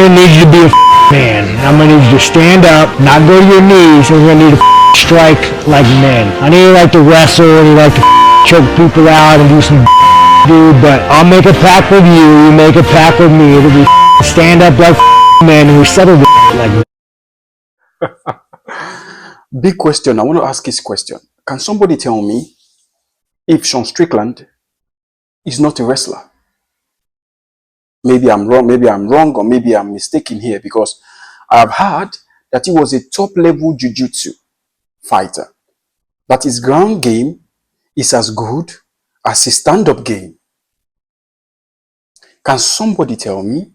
I need you to be a man. I'm gonna need you to stand up, not go to your knees. We're gonna need to strike like men. I need you like to wrestle and you like to choke people out and do some dude, but I'll make a pact with you. You make a pact with me. It'll be stand up like men and we settle this like men. Big question. I want to ask this question. Can somebody tell me if Sean Strickland is not a wrestler? Maybe I'm wrong, or maybe I'm mistaken here, because I've heard that he was a top-level jiu-jitsu fighter. That his ground game is as good as his stand-up game. Can somebody tell me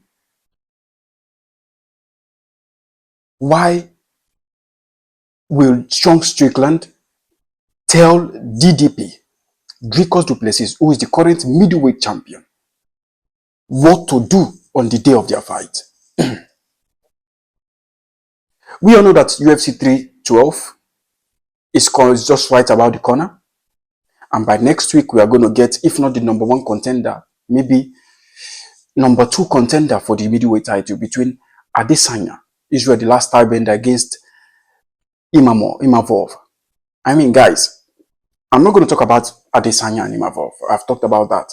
why will Sean Strickland tell DDP, Dricus Du Plesis, who is the current middleweight champion, what to do on the day of their fight? We all know that UFC 312 is just right about the corner. And by next week, we are going to get, if not the #1 contender, maybe #2 contender for the middleweight title between Adesanya, Israel, the last starbender, against Imavov. I mean, guys, I'm not going to talk about Adesanya and Imavov. I've talked about that.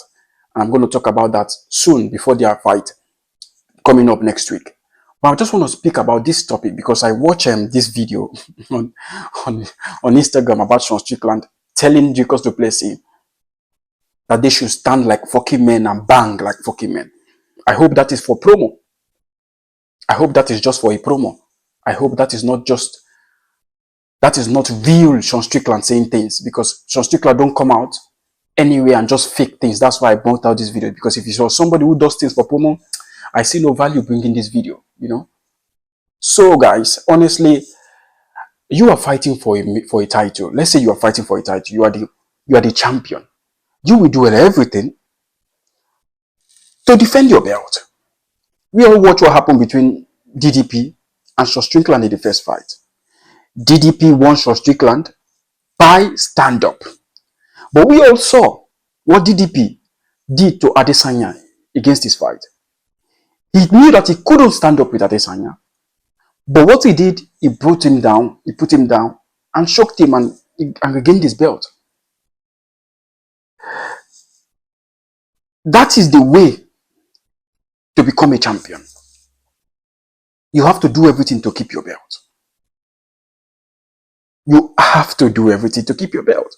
And I'm going to talk about that soon, before their fight coming up next week. But I just want to speak about this topic because I watched this video on Instagram about Sean Strickland telling Dricus Du Plesis that they should stand like fucking men and bang like fucking men. I hope that is for promo. I hope that is just for a promo. I hope that is not real Sean Strickland saying things, because Sean Strickland don't come out anywhere and just fake things. That's why I brought out this video, because if you saw somebody who does things for promo, I see no value bringing this video, you know. So guys, honestly, you are fighting for a title. Let's say you are fighting for a title. You are the champion. You will do everything to defend your belt. We all watch what happened between DDP and Sean Strickland in the first fight. DDP won Sean Strickland by stand-up. But we all saw what DDP did to Adesanya against this fight. He knew that he couldn't stand up with Adesanya. But what he did, he brought him down, he put him down, and shocked him and regained his belt. That is the way to become a champion. You have to do everything to keep your belt. You have to do everything to keep your belt.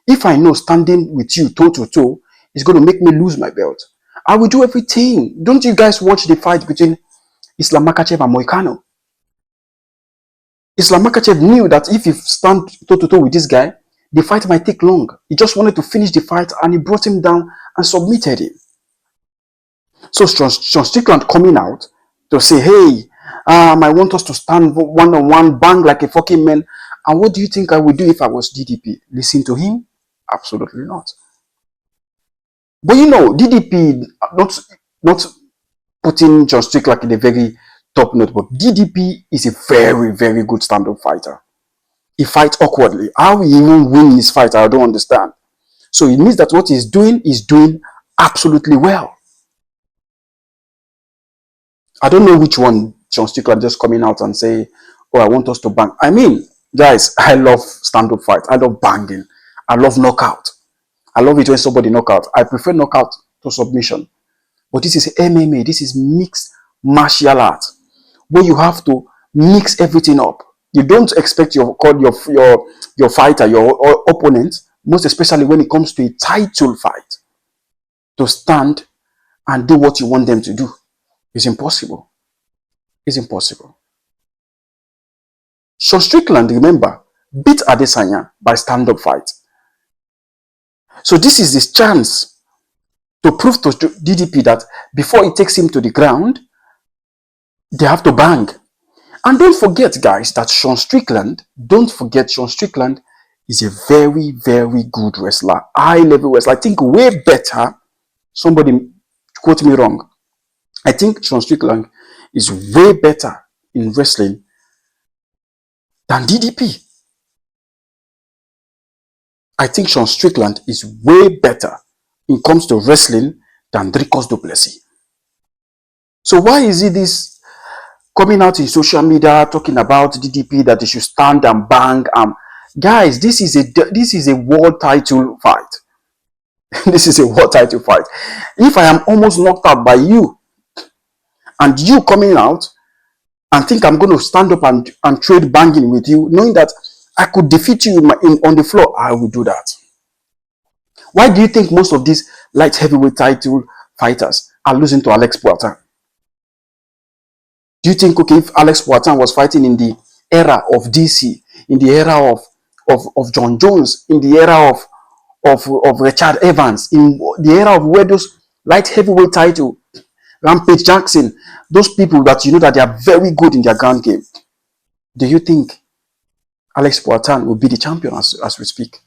If I know standing with you toe to toe is going to make me lose my belt, I will do everything. Don't you guys watch the fight between Islam Makhachev and Moicano? Islam Makhachev knew that if he stand toe to toe with this guy, the fight might take long. He just wanted to finish the fight and he brought him down and submitted him. So Sean Strickland coming out to say, hey, I want us to stand one-on-one, bang like a fucking man. And what do you think I would do if I was DDP? Listen to him? Absolutely not. But you know, DDP, not putting Sean Strickland in a very top note, but DDP is a very, very good stand-up fighter. He fights awkwardly. How he even win his fight, I don't understand. So it means that what he's doing absolutely well. I don't know which one Sean Strickland just coming out and say, oh, I want us to bang. I mean, guys, I love stand-up fights. I love banging. I love knockout. I love it when somebody knock out. I prefer knockout to submission. But this is MMA. This is mixed martial art, where you have to mix everything up. You don't expect your fighter, your opponent, most especially when it comes to a title fight, to stand and do what you want them to do. It's impossible. It's impossible. Sean Strickland, remember, beat Adesanya by stand-up fight. So this is his chance to prove to DDP that before he takes him to the ground, they have to bang. And don't forget, guys, that Sean Strickland is a very, very good wrestler. High-level wrestler. I think way better. Somebody quote me wrong. I think Sean Strickland is way better in wrestling than DDP. I think Sean Strickland is way better when it comes to wrestling than Dricus Du Plesis. So why is it this coming out in social media talking about DDP that they should stand and bang. Guys, this is a world title fight. This is a world title fight. If I am almost knocked out by you, and you coming out and think I'm going to stand up and trade banging with you, knowing that I could defeat you on the floor, I will do that. Why do you think most of these light heavyweight title fighters are losing to Alex Poitin? Do you think, okay, if Alex Poitin was fighting in the era of DC, in the era of John Jones, in the era of Richard Evans, in the era of where those light heavyweight title, Rampage Jackson, those people that you know that they are very good in their ground game, do you think Alex Poitin will be the champion as we speak?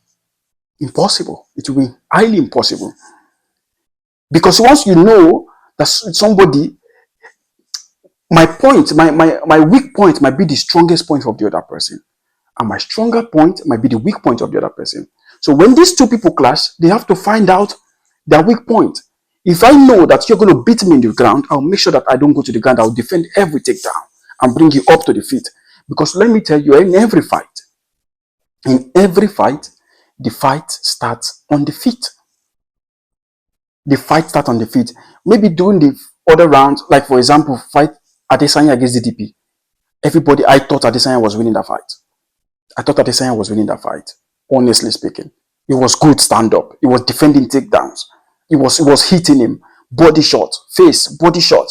Impossible. It will be highly impossible. Because once you know that somebody, my weak point might be the strongest point of the other person, and my stronger point might be the weak point of the other person. So when these two people clash, they have to find out their weak point. If I know that you're going to beat me in the ground, I'll make sure that I don't go to the ground. I'll defend every takedown and bring you up to the feet. Because let me tell you, in every fight, the fight starts on the feet. The fight starts on the feet. Maybe during the other rounds, like for example, fight Adesanya against DDP. I thought Adesanya was winning that fight. Honestly speaking. It was good stand-up. It was defending takedowns. It was hitting him. Body shot. Face. Body shot.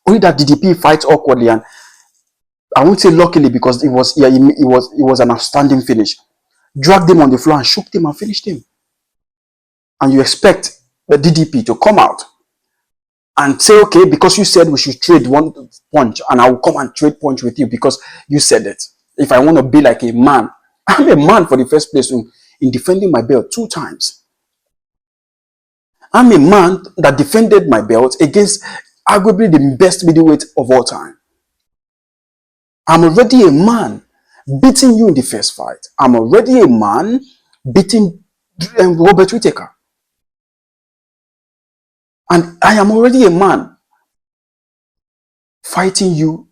Only that DDP fights awkwardly, and I won't say luckily because it was an outstanding finish. Dragged him on the floor and shook him and finished him. And you expect the DDP to come out and say, okay, because you said we should trade one punch, and I will come and trade punch with you because you said it. If I want to be like a man, I'm a man for the first place in defending my belt 2 times. I'm a man that defended my belt against arguably the best middleweight of all time. I'm already a man beating you in the first fight. I'm already a man beating Robert Whittaker. And I am already a man fighting you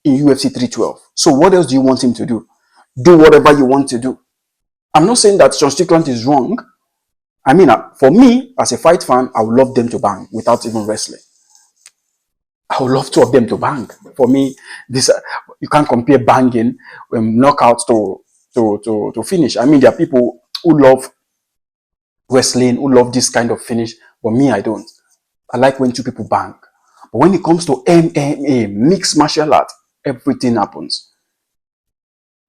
in UFC 312. So what else do you want him to do? Do whatever you want to do. I'm not saying that Sean Strickland is wrong. I mean, for me, as a fight fan, I would love them to bang without even wrestling. I would love 2 of them to bang. For me, you can't compare banging knockouts to finish. I mean, there are people who love wrestling, who love this kind of finish, but me, I don't. I like when 2 people bang. But when it comes to MMA, mixed martial art, everything happens.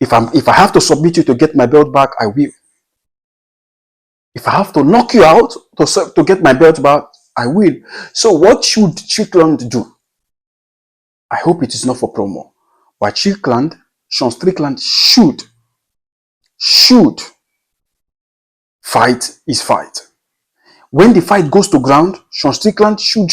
If I have to submit you to get my belt back, I will. If I have to knock you out to get my belt back, I will. So what should Strickland do? I hope it is not for promo. But Sean Strickland should fight his fight. When the fight goes to ground, Sean Strickland should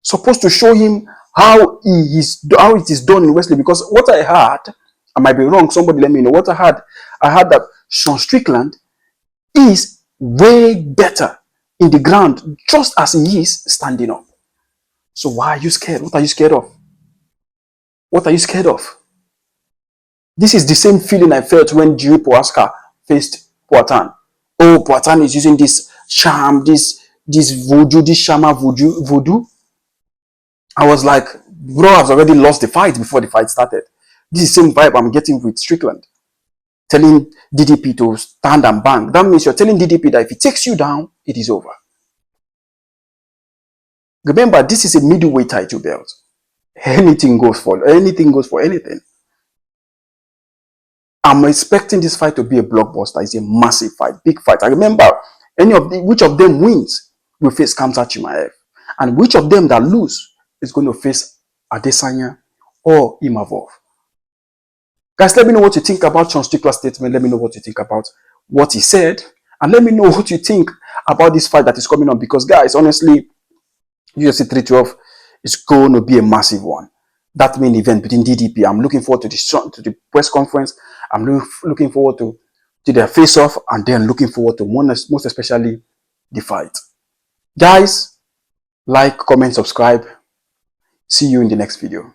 supposed to show him how it is done in wrestling. Because what I heard, I might be wrong, somebody let me know. What I heard that Sean Strickland is way better in the ground just as he is standing up. So why are you scared? What are you scared of? What are you scared of? This is the same feeling I felt when Jiri Prochazka faced Poitin. Oh, Poitin is using this charm, this voodoo, this shama voodoo. I was like, bro, I've already lost the fight before the fight started. This is the same vibe I'm getting with Strickland. Telling DDP to stand and bang. That means you're telling DDP that if he takes you down, it is over. Remember, this is a middleweight title belt. Anything goes for anything. I'm expecting this fight to be a blockbuster. It's a massive fight, big fight. I remember which of them wins will face Khamzat Chimaev, and which of them that lose is going to face Adesanya or Imavov. Guys, let me know what you think about Sean Strickland's statement. Let me know what you think about what he said, and let me know what you think about this fight that is coming on. Because guys, honestly, UFC 312 is going to be a massive one. That main event between DDP. I'm looking forward to the press conference. I'm looking forward to their face-off, and then looking forward to most especially the fight. Guys, like, comment, subscribe. See you in the next video.